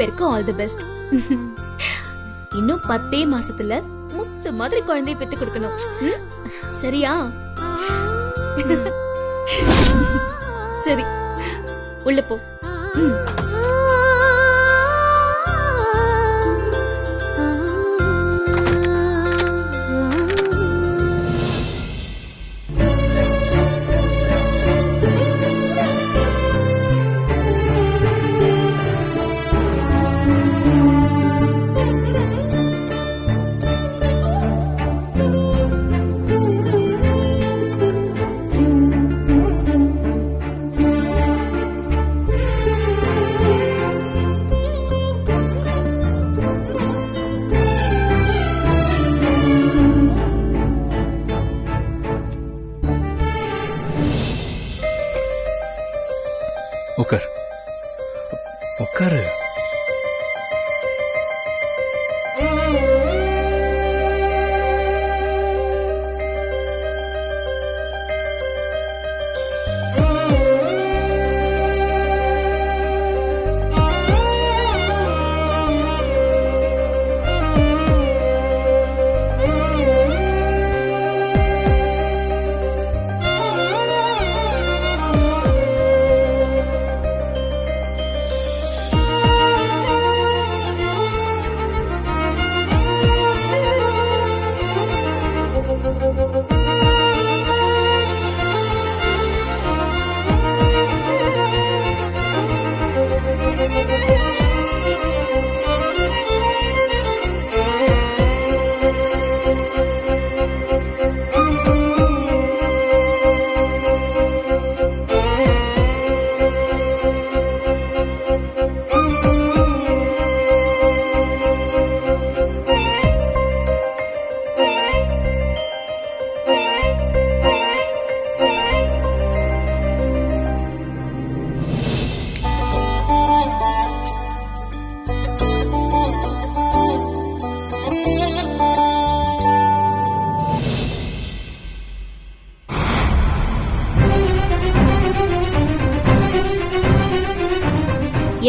பேருக்கும் all the best. இன்னும் 10 மாசத்துல முத்து மாதிரி குழந்தையை பெத்து கொடுக்கணும். சரியா? சரி, உள்ள போ. உட்கார், உட்காரு.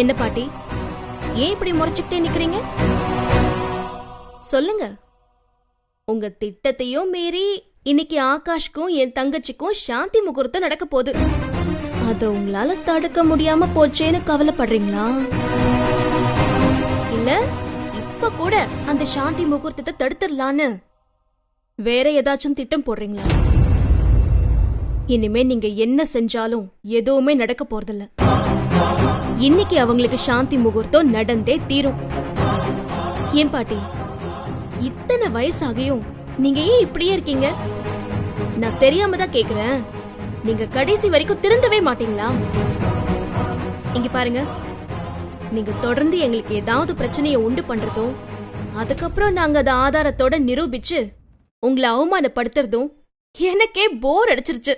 என்ன பாட்டி, ஏன் இப்படி முறைச்சுக்கிட்டே நிக்கிறீங்க? சொல்லுங்க. உங்க திட்டத்தையும் மீறி இன்னைக்கு ஆகாஷ்க்கும் என் தங்கச்சிக்கும் சாந்தி முகூர்த்தம் நடக்க போகுது. அத உங்களால தடுக்க முடியாம போச்சேன்னு கவலைப்படுறீங்களா? இல்ல இப்ப கூட அந்த சாந்தி முகூர்த்தத்தை தடுத்துடலான்னு வேற ஏதாச்சும் திட்டம் போடுறீங்களா? இனிமே நீங்க என்ன செஞ்சாலும் எதுவுமே நடக்க போறதில்ல. இன்னைக்கு அவங்களுக்கு சாந்தி முகூர்த்தம் நடந்தே தீரும். ஏன் பாட்டி, இத்தனை வயசாகியும் நீங்க ஏன் இப்படியே இருக்கீங்க? நான் தெரியாம தான் கேக்குறேன். நீங்க கடைசி வரைக்கும் திருந்தவே மாட்டீங்களா? இங்க பாருங்க, நீங்க தொடர்ந்து எங்களுக்கு ஏதாவது பிரச்சனையை உண்டு பண்றதும், அதுக்கப்புறம் நாங்க அதை ஆதாரத்தோட நிரூபிச்சு உங்களை அவமானப்படுத்துறதும் எனக்கே போர் அடிச்சிருச்சு.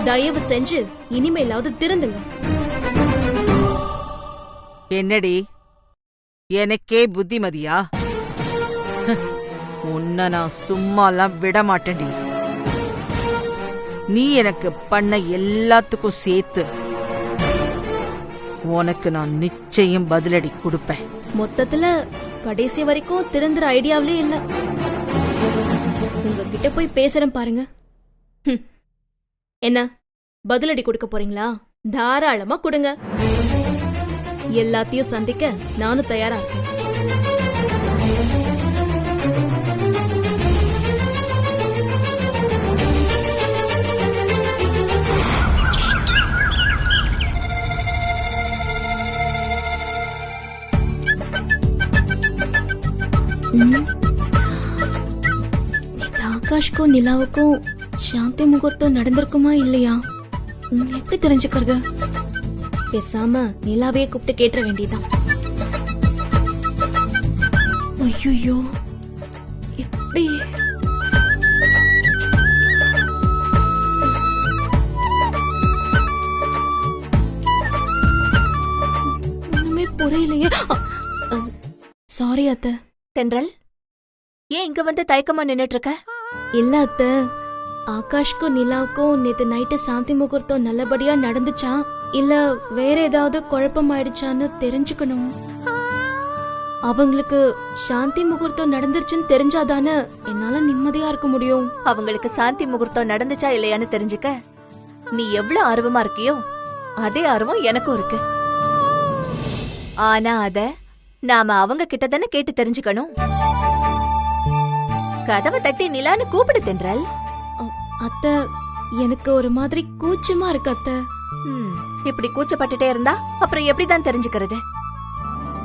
தயவு செஞ்சு இனிமேலாவது திருந்துங்க. என்னடி, எனக்கே புத்திமதியா? உன்னை நான் சும்மாலாம் விட மாட்டேன்டி. நீ எனக்கு பண்ண எல்லாத்துக்கும் சேர்த்து உனக்கு நான் நிச்சயம் பதிலடி கொடுப்பேன். மொத்தத்துல கடைசி வரைக்கும் திருந்துற ஐடியாவிலே இல்ல. உங்ககிட்ட போய் பேசுறேன் பாருங்க. என்ன பதிலடி கொடுக்க போறீங்களா? தாராளமா கொடுங்க. எல்லாத்தையும் சந்திக்க நானும் தயாரா இருக்கேன். ஆகாஷ்க்கும் நிலாவுக்கும் சாந்தி முகூர்த்தம் நடந்திருக்குமா இல்லையா எப்படி தெரிஞ்சுக்கிறது? பேசாம நிலாவையே கூப்பிட்டு கேட்ட வேண்டியதான். ஐயோ, எப்படி ஒண்ணுமே புரியலையே. சாரி அத்தை. தென்றல், ஏன் இங்க வந்து தயக்கமா நின்னுட்டு இருக்க? இல்ல அத்தை, ஆகாஷ்க்கும் நிலாவுக்கும் நேத்து நைட்டு சாந்தி முகூர்த்தம் நல்லபடியா நடந்துச்சா இல்ல வேற ஏதாவது குழப்பம் ஆயிடுச்சான்னு தெரிஞ்சுக்கணும். அவங்களுக்கு சாந்தி முகூர்த்தம் நடந்துருச்சுன்னு தெரிஞ்சாதானே என்னால நிம்மதியா இருக்க முடியும். அவங்களுக்கு சாந்தி முகூர்த்தம் நடந்துச்சா இல்லையான்னு தெரிஞ்சுக்க நீ எவ்வளவு ஆர்வமா இருக்கியோ அதே ஆர்வம் எனக்கும் இருக்கு. ஆனா அத நாம அவங்க கிட்ட தானே கேட்டு தெரிஞ்சுக்கணும். கதவை தட்டி நிலான்னு கூப்பிடு தென்றல். அத்தை, எனக்கு ஒரு மாதிரி கூச்சமா இருக்கு அத்தை. இப்படி கூச்சப்பட்டுட்டே இருந்தா அப்புறம் எப்படிதான் தெரிஞ்சுக்கிறது?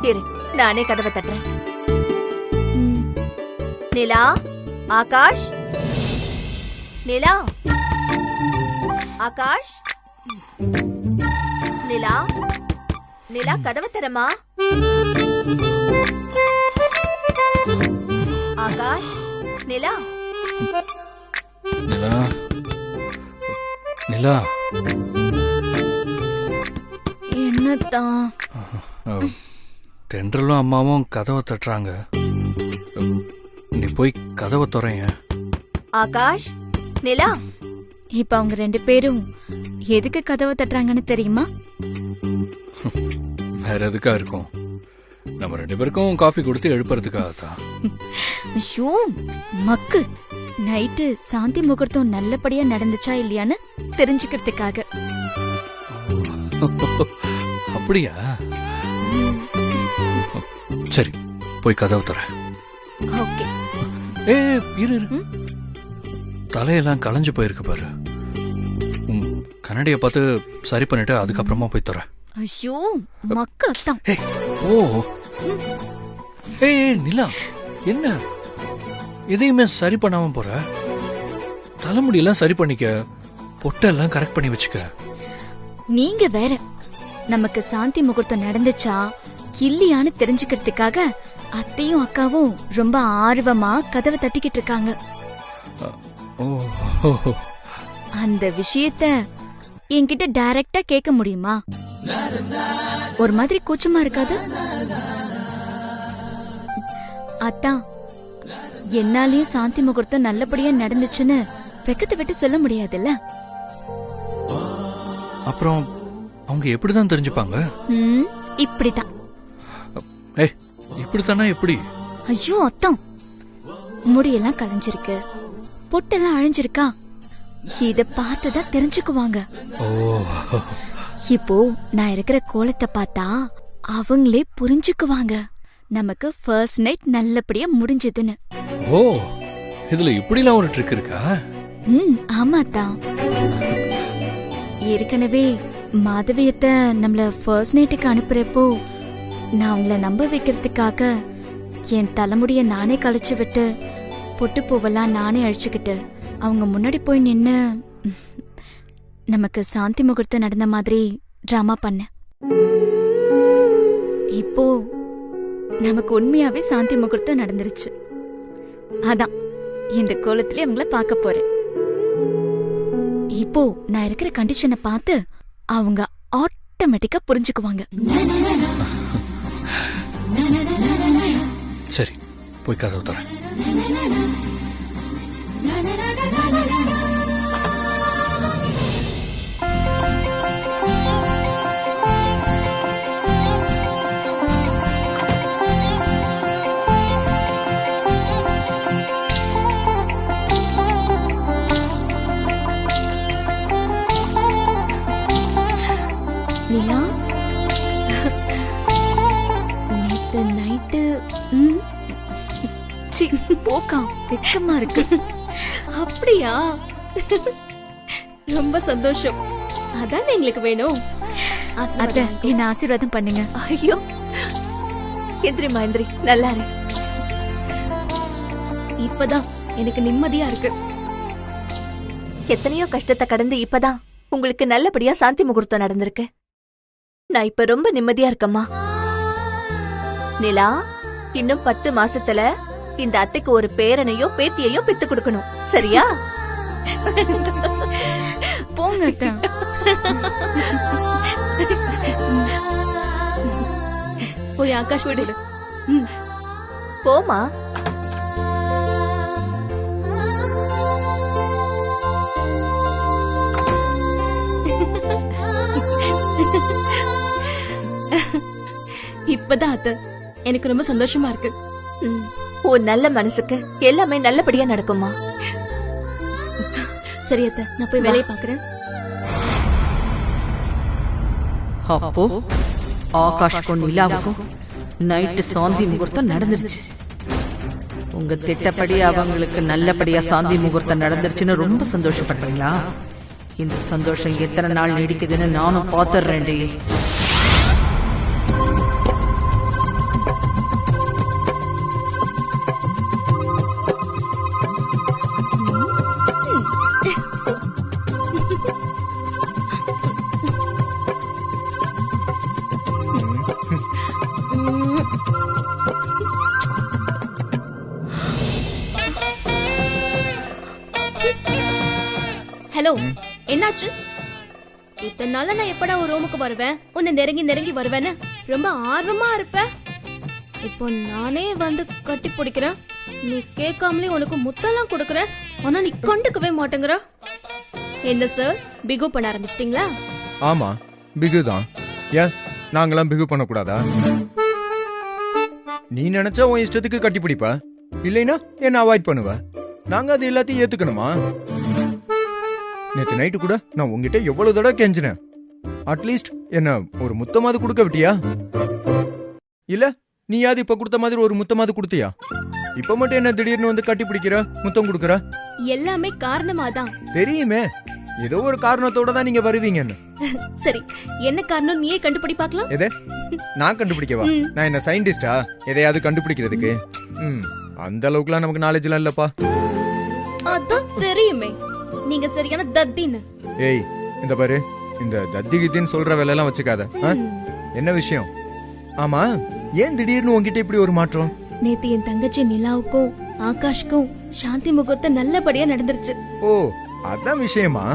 இரு, நானே கதவை தட்டுறேன். நிலா, ஆகாஷ், நிலா, ஆகாஷ், நிலா, நிலா கதவை தரமா? ஆகாஷ், நிலா, நிலா, நிலா. என்னத்தான்? தென்றலும் அம்மாவும் கதவை தட்டுறாங்க. நீ போய் கதவை துறைய. ஆகாஷ், நிலா. இப்ப அவங்க 2 பேரும் எதுக்கு கதவை தட்டுறாங்கன்னு தெரியுமா? வேற எதுக்கா இருக்கும்? நம்ம 2 பேருக்கும் காஃபி கொடுத்து எழுப்புறதுக்காக தான். ஐயோ மக்கு, நைட்டு சாந்தி முகூர்த்தம் நல்லபடியா நடந்துச்சா இல்லையான்னு தெரிஞ்சுக்கிறதுக்காக. அப்படியா? சரி, போய் கதவு தர. ஓகே. ஏ இரு, தலையெல்லாம் களைஞ்சு போயிருக்கு பாரு. கண்ணாடியை பார்த்து சரி பண்ணிட்டு அதுக்கப்புறமா போய் தர. ஐயோ மக்கு அத்தான். ஓ ஏய் நிலா, என்ன எதையுமே சரி பண்ணாம போற? தலைமுடியெல்லாம் சரி பண்ணிக்க, பொட்டெல்லாம் கரெக்ட் பண்ணி வச்சுக்க. நீங்க வேற, நமக்கு சாந்தி முகூர்த்தம் நடந்துச்சா இல்லையான்னு தெரிஞ்சுக்கிறதுக்காக அத்தையும் அக்காவும் ரொம்ப ஆர்வமா கதவை தட்டிக்கிட்டு இருக்காங்க. அந்த விஷயத்த என்கிட்ட டைரக்டா கேட்க முடியுமா? ஒரு மாதிரி கூச்சமா இருக்காது? அத்தா, என்னாலயும் சாந்தி முகூர்த்தம் நல்லபடியா நடந்துச்சுன்னு வெக்கத்தை விட்டு சொல்ல முடியாதுல்ல. அப்புறம் அவங்க எப்படிதான் தெரிஞ்சுப்பாங்க? இப்படிதான். இப்படித்தானா? எப்படி? ஐயோ அத்தான், முடியெல்லாம் கலைஞ்சிருக்கு, பொட்டெல்லாம் அழிஞ்சிருக்கா, இத பார்த்துதான் தெரிஞ்சுக்குவாங்க. இப்போ நான் இருக்கிற கோலத்தை பார்த்தா அவங்களே புரிஞ்சுக்குவாங்க நமக்கு ஃபர்ஸ்ட் நைட் நல்லபடியா முடிஞ்சதுன்னு. ஓ, இதுல இப்படிலாம் ஒரு ட்ரிக் இருக்கா? ஆமாத்தான். ஏற்கனவே மாதவியத்தை நம்மள ஃபர்ஸ்ட் நைட்டுக்கு அனுப்புறப்போ நான் அவங்கள நம்ப வைக்கிறதுக்காக என் தலைமுடிய நானே கழிச்சு விட்டு பொட்டு பூவெல்லாம் நானே அழிச்சுக்கிட்டு அவங்க முன்னாடி போய் நின்னு நமக்கு சாந்தி முகூர்த்தம் நடந்த மாதிரி டிராமா பண்ண. இப்போ நமக்கு உண்மையாவே சாந்தி முகூர்த்தம் நடந்துருச்சு. அதான் இந்த கோலத்திலே அவங்கள பார்க்க போறேன். இப்போ நான் இருக்கிற கண்டிஷனை பார்த்து அவங்க ஆட்டோமேட்டிக்கா புரிஞ்சுக்குவாங்க. சரி, போய் கதவு தர. நிலா, நேத்து நைட்டு போக்கா வெக்கமா இருக்கு. அப்படியா? ரொம்ப சந்தோஷம். அதான் எங்களுக்கு வேணும். அத்தை, என்ன ஆசீர்வாதம் பண்ணுங்க. ஐயோ, எந்திரி மந்திரி, நல்லா இரு. இப்பதான் எனக்கு நிம்மதியா இருக்கு. எத்தனையோ கஷ்டத்தை கடந்து இப்பதான் உங்களுக்கு நல்லபடியா சாந்தி முகூர்த்தம் நடந்திருக்கு. நான் இப்ப ரொம்ப நிம்மதியா இருக்கம்மா. நிலா, இன்னும் 10 மாசத்துல இந்த அத்தைக்கு ஒரு பேரனையோ பேத்தியையோ பெத்து கொடுக்கணும், சரியா? போங்க அத்தை. போய் ஆகாஷ் விடு. போமா. இப்பதான் அத்தை எனக்கு ரொம்ப சந்தோஷமா இருக்கு. ம், உன் நல்ல மனசுக்கு எல்லாமே நல்லபடியா நடக்குமா? சரி அத்தை, நான் போய் வேலையை பாக்குறேன். அப்போ ஆகாஷ்க்கும் நிலாவுக்கும் நைட்டு சாந்தி முகூர்த்தம் நடந்துருச்சு. உங்க திட்டப்படி அவங்களுக்கு நல்லபடியா சாந்தி முகூர்த்தம் நடந்துருச்சுன்னு ரொம்ப சந்தோஷப்படுறீங்களா? இந்த சந்தோஷம் எத்தனை நாள் நீடிக்குதுன்னு நானும் பாத்துறேன்டி. ஹலோ, என்னாச்சு? இத்தனை நாளா நான் எப்படா ஒரு ரூமுக்கு வருவேன், உன்னை நெருங்கி நெருங்கி வருவேன்னு ரொம்ப ஆர்வமா இருப்பேன். இப்போ நானே வந்து கட்டி பிடிக்கிறேன், நீ கேட்காமலே உனக்கு முத்தெல்லாம் கொடுக்கற, ஆனா நீ கண்டுக்கவே மாட்டேங்கிற. என்ன சார், பிகு பண்ண ஆரம்பிச்சிட்டீங்களா? ஆமா, பிகு தான். ஏன் நாங்களாம் பிகு பண்ணக்கூடாதா? நீ நினைச்சா உன் இஷ்டத்துக்கு கட்டி பிடிப்ப, இல்லைன்னா என்ன அவாய்ட் பண்ணுவ. நாங்க அது எல்லாத்தையும் ஏத்துக்கணுமா? நேத்து நைட்டு கூட நான் உங்ககிட்ட எவ்வளவு தடவை கெஞ்சினேன். அட்லீஸ்ட் என்ன ஒரு முத்தமாவது கொடுக்க விட்டியா? இல்ல நீயாவது இப்ப கொடுத்த மாதிரி ஒரு முத்தமாவது கொடுத்தியா? இப்ப மட்டும் என்ன திடீர்னு வந்து கட்டி பிடிக்கிற, முத்தம் கொடுக்கற? எல்லாமே காரணமாதான். தெரியுமே, ஏதோ ஒரு காரணத்தோட தான் நீங்க வருவீங்கன்னு. சரி, என்ன காரணம் நீயே கண்டுபிடி பார்க்கலாம். எதை நான் கண்டுபிடிக்கவா? நான் என்ன சயின்டிஸ்டா எதையாவது கண்டுபிடிக்கிறதுக்கு? அந்த அளவுக்குலாம் நமக்கு நாலேஜ் எல்லாம் இல்லப்பா. அதான் தெரியுமே, நீங்க சரியான தத்தின்னு. ஏய், இந்த பாரு, இந்த தத்தி கித்தின்னு சொல்ற வேலை எல்லாம் வச்சுக்காத. என்ன விஷயம்? ஆமா, ஏன் திடீர்னு உன்கிட்ட இப்படி ஒரு மாற்றம்? நேத்து என் தங்கச்சி நிலாவுக்கும் ஆகாஷ்க்கும் சாந்தி முகூர்த்தம் நல்லபடியா நடந்துருச்சு. ஓ, அதான் விஷயமா?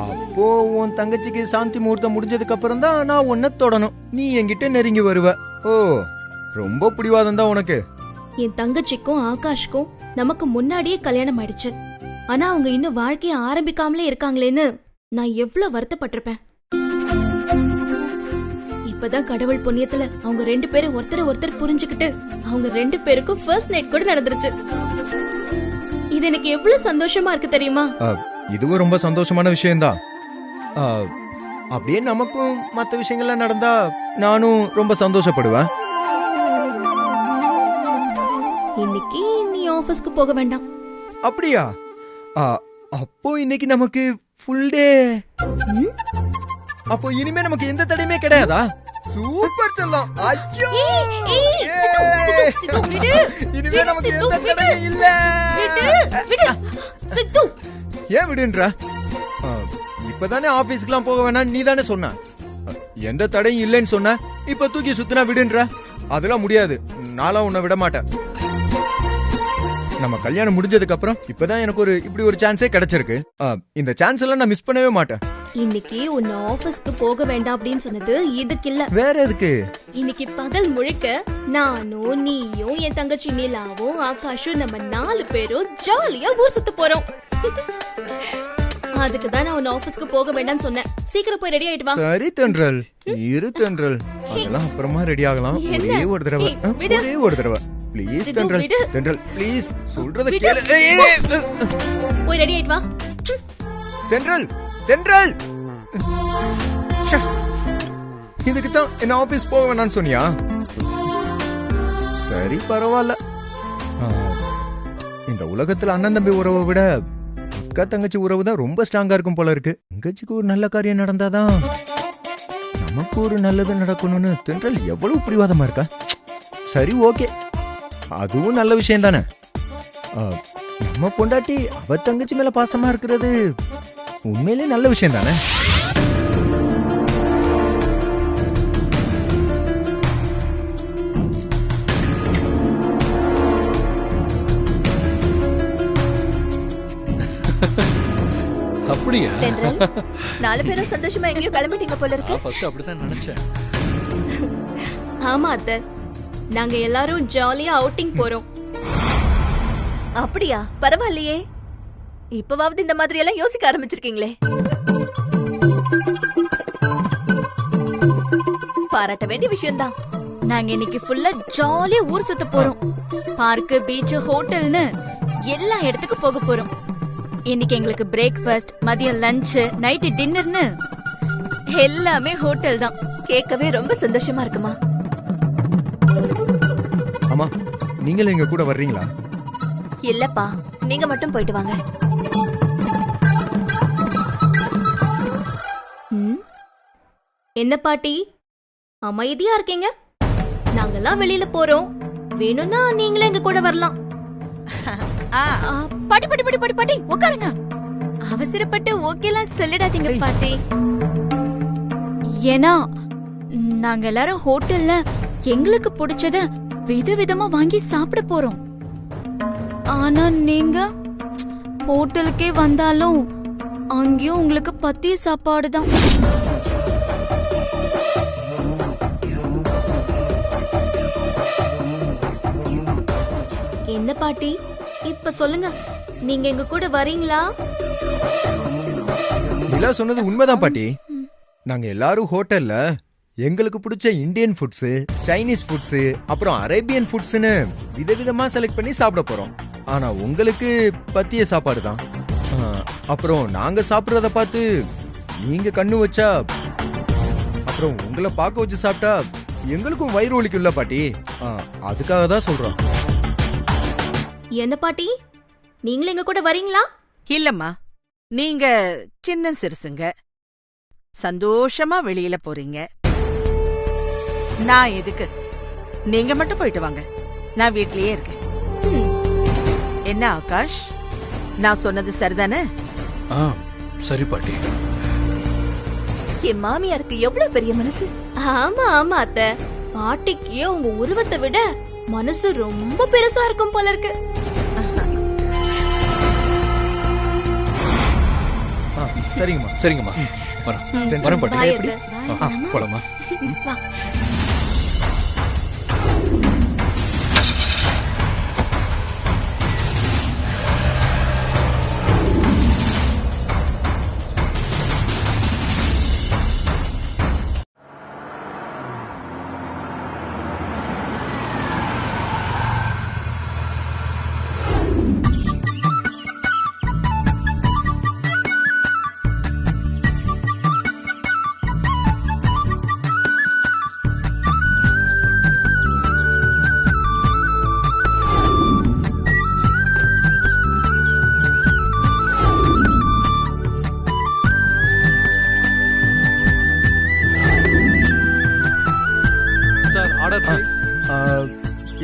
அப்போ உன் தங்கச்சிக்கு சாந்தி முகூர்த்தம் முடிஞ்சதுக்கு அப்புறம் தான் நான் உன்னை தொடணும், நீ என்கிட்ட நெருங்கி வருவ. ஓ, ரொம்ப பிடிவாதம் தான் உனக்கு. என் தங்கச்சிக்கும் ஆகாஷ்க்கும் நமக்கு முன்னாடியே கல்யாணம் ஆயிடுச்சு. ஆனா அவங்க இன்னும் வாழ்க்கைய ஆரம்பிக்காமலே இருக்காங்களேன்னு நான் எவ்வளவு வருத்தப்பட்டிருப்பேன். இப்பதான் கடவுள் புண்ணியத்துல அவங்க 2 பேரும் ஒருத்தர் புரிஞ்சுக்கிட்டு அவங்க 2 பேருக்கும் ஃபர்ஸ்ட் நைட் கூட நடந்துருச்சு. இது எனக்கு எவ்வளவு சந்தோஷமா இருக்கு தெரியுமா? இதுவும் ரொம்ப சந்தோஷமான விஷயம்தான். அப்படியே நமக்கும் மற்ற விஷயங்கள்லாம் நடந்தா நானும் ரொம்ப சந்தோஷப்படுவேன். இன்னைக்கு நீ ஆபீஸ்க்கு போக வேண்டாம். அப்படியா? அப்போ இன்னைக்கு நமக்கு ஃபுல் டே. அப்போ இனிமே நமக்கு எந்த தடையுமே கிடையாதா? சூப்பர் செல்லம். ஐயோ, இனிமே நமக்கு எந்த தடையும் இல்ல. ஏன் விடுன்ற? இப்பதானே ஆபீஸ்க்குலாம் போக வேணாம் நீ தானே சொன்ன. எந்த தடையும் இல்லைன்னு சொன்ன, இப்ப தூக்கி சுத்தினா விடுன்ற? அதெல்லாம் முடியாது, நானும் உன்னை விட மாட்டேன். நம்ம கல்யாணம் முடிஞ்சதுக்கு அப்புறம் இப்பதான் எனக்கு இப்படி ஒரு சான்ஸே கிடைச்சிருக்கு. இந்த சான்ஸ் எல்லாம் நான் மிஸ் பண்ணவே மாட்டேன். இன்னைக்கு உன்னை ஆபீஸ்க்கு போக வேண்டாம் அப்படின்னு சொன்னது இதுக்கு இல்ல. வேற எதுக்கு? இன்னைக்கு பகல் முழுக்க நானும் நீயும் என் தங்கச்சி நிலாவும் ஆகாஷும் நம்ம 4 பேரும் ஜாலியா ஊர் சுத்த போறோம். அதுக்கு தான் நான் உன்னை ஆபீஸ்க்கு போக வேண்டாம்னு சொன்னேன். சீக்கிரம் போய் ரெடி ஆயிட்டு வா. சரி தென்றல், இரு தென்றல், அதெல்லாம் அப்புறமா ரெடி ஆகலாம். ஒரே ஒரு தடவை, ஒரே ஒரு தடவை ப்ளீஸ் தென்றல். தென்றல் ப்ளீஸ், சொல்றத கேளு. போய் ரெடி ஆயிட்டு வா. தென்றல், தென்றல், இதுக்கு தான் என்ன ஆபீஸ் போக வேணாம்னு சொன்னியா? சரி பரவாயில்ல. இந்த உலகத்துல அண்ணன் தம்பி உறவை விட அக்கா தங்கச்சி உறவு தான் ரொம்ப ஸ்ட்ராங்கா இருக்கும் போல இருக்கு. தங்கச்சிக்கு ஒரு நல்ல காரியம் நடந்தாதான் நமக்கு ஒரு நல்லது நடக்கணும்னு தென்றல் எவ்வளவு பிடிவாதமா இருக்கா. சரி ஓகே, அதுவும் நல்ல விஷயம் தானே. நம்ம பொண்டாட்டி அவ தங்கச்சி மேல பாசமா இருக்கிறது உண்மையிலே நல்ல விஷயம் தானே. அப்படியா? 4 பேரும் சந்தோஷமா எங்கேயோ கிளம்பிட்டீங்க போல இருக்கு. ஃபர்ஸ்ட் அப்படிதான் நினைச்சேன். ஆமா அத்தை, நாங்க எல்லாரும் ஜாலியா அவுட்டிங் போறோம். அப்படியா? பரவாயில்லையே, இப்பவாவது இந்த மாதிரி எல்லாம் யோசிக்க ஆரம்பிச்சிருக்கீங்களே. பாராட்ட வேண்டிய விஷயம்தான். நாங்க இன்னைக்கு ஃபுல்லா ஜாலியா ஊர் சுத்த போறோம். பார்க்கு, பீச், ஹோட்டல்னு எல்லா இடத்துக்கும் போக போறோம். இன்னைக்கு எங்களுக்கு பிரேக்ஃபாஸ்ட், மதியம் லஞ்ச், நைட் டின்னர்னு எல்லாமே ஹோட்டல் தான். கேட்கவே ரொம்ப சந்தோஷமா இருக்குமா. ஆமா, நீங்களும் எங்க கூட வர்றீங்களா? இல்லப்பா, நீங்க மட்டும் போயிட்டு வாங்க. என்ன பாட்டி அமைதியா இருக்கீங்க? நாங்கெல்லாம் வெளியில போறோம், வேணும்னா நீங்களே எங்க கூட வரலாம். பாட்டி பாட்டி பாட்டி பாட்டி பாட்டி உட்காருங்க. அவசரப்பட்டு ஓகேலாம் சொல்லிடாதீங்க பாட்டி. ஏன்னா நாங்க எல்லாரும் ஹோட்டல்ல எங்களுக்கு பிடிச்சத விதவிதமா வாங்கி சாப்பிட போறோம். ஆனா நீங்க ஹோட்டலுக்கே வந்தாலும் அங்கேயும் உங்களுக்கு பத்திய சாப்பாடு தான். என்ன பாட்டி இப்ப சொல்லுங்க, நீங்க எங்க கூட வரீங்களா? நிலா சொன்னது உண்மைதான் பாட்டி. நாங்க எல்லாரும் ஹோட்டல்ல எங்களுக்கு பிடிச்ச இந்தியன் ஃபுட்ஸ், சைனீஸ் ஃபுட்ஸ், அப்புறம் அரேபியன் ஃபுட்ஸ்னு விதவிதமா செலக்ட் பண்ணி சாப்பிட போறோம். ஆனா உங்களுக்கு பத்திய சாப்பாடு தான். அப்புறம் நாங்க சாப்பிடுறத பார்த்து நீங்க கண்ணு வச்சா, அப்புறம் உங்களை பார்க்க வச்சு சாப்பிட்டா எங்களுக்கும் வயிறு வலிக்கும்ல பாட்டி. அதுக்காக தான் சொல்றோம். என்ன பாட்டி, நீங்களும் எங்க கூட வரீங்களா? இல்லம்மா, நீங்க சின்ன சிறுசுங்க, சந்தோஷமா வெளியில போறீங்க. நான் எதுக்கு? நீங்க மட்டும் போயிட்டு வாங்க, நான் வீட்லயே இருக்கேன். என்ன ஆகாஷ், நான் சொன்னது சரிதானே? சரி பாட்டி. என் மாமியாருக்கு எவ்வளவு பெரிய மனசு. ஆமா ஆமா அத்தை, பாட்டிக்கு உங்க உருவத்தை விட மனசு ரொம்ப பெருசா இருக்கும் போல இருக்கு. சரிங்கம்மா. சரிங்கம்மா, வரேன் பாட்டி. Bye, எப்படி? அத்தை. போலாமா? வா.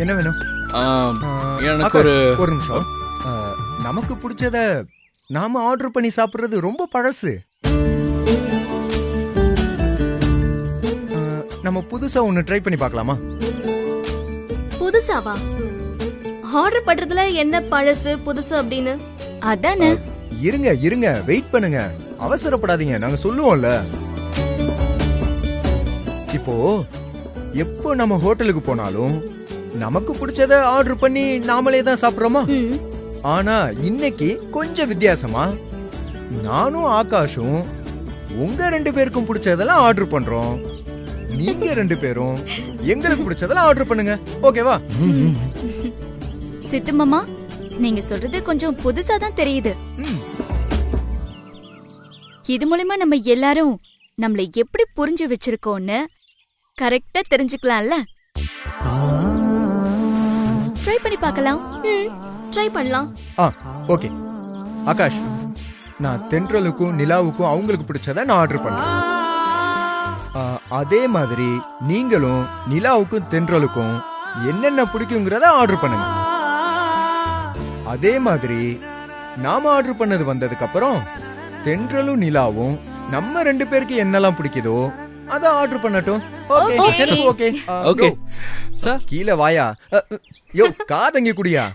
என்ன வேணும்? எனக்கு ஒரு நிமிஷம். நமக்கு பிடிச்சத நாம ஆர்டர் பண்ணி சாப்பிடுறது ரொம்ப பழசு. நம்ம புதுசா ஒன்னு ட்ரை பண்ணி பார்க்கலாமா? புதுசாவா? ஆர்டர் பண்றதுல என்ன பழசு புதுசு அப்படின்னு? அதானே. இருங்க இருங்க, வெயிட் பண்ணுங்க, அவசரப்படாதீங்க, நாங்க சொல்லுவோம்ல. இப்போ எப்போ நம்ம ஹோட்டலுக்கு போனாலும் நமக்கு பிடிச்சத ஆர்டர் பண்ணி நாமளே தான் சாப்பிடுறோமா? ஆனா இன்னைக்கு கொஞ்சம் வித்தியாசமா நானும் ஆகாஷும் உங்க 2 பேருக்கும் பிடிச்சதெல்லாம் ஆர்டர் பண்றோம். நீங்க 2 பேரும் எங்களுக்கு பிடிச்சதெல்லாம் ஆர்டர் பண்ணுங்க, ஓகேவா? சித்து மாமா, நீங்க சொல்றது கொஞ்சம் புதுசா தான் தெரியுது. இது மூலமா நம்ம எல்லாரும் நம்மள எப்படி புரிஞ்சு வச்சிருக்கோம்னு கரெக்டா தெரிஞ்சுக்கலாம்ல. ட்ரை பண்ணி பார்க்கலாம். ட்ரை பண்ணலாம். ஓகே ஆகாஷ், நான் தென்றலுக்கும் நிலாவுக்கும் அவங்களுக்கு பிடிச்சத நான் ஆர்டர் பண்றேன். அதே மாதிரி நீங்களும் நிலாவுக்கும் தென்றலுக்கும் என்னென்ன பிடிக்குங்கிறத ஆர்டர் பண்ணுங்க. அதே மாதிரி நாம ஆர்டர் பண்ணது வந்ததுக்கு அப்புறம் தென்றலும் நிலாவும் நம்ம 2 பேருக்கு என்னெல்லாம் பிடிக்குதோ அத ஆர்டர் பண்ணட்டும். Okay okay sir. கீழே வாயா. யோ, காதங்கி குடியா.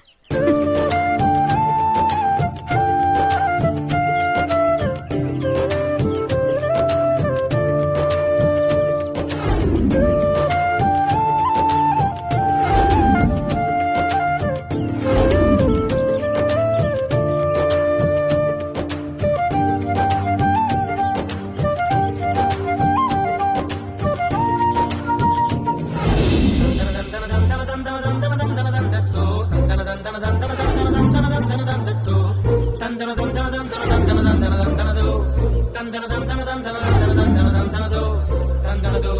தனதோ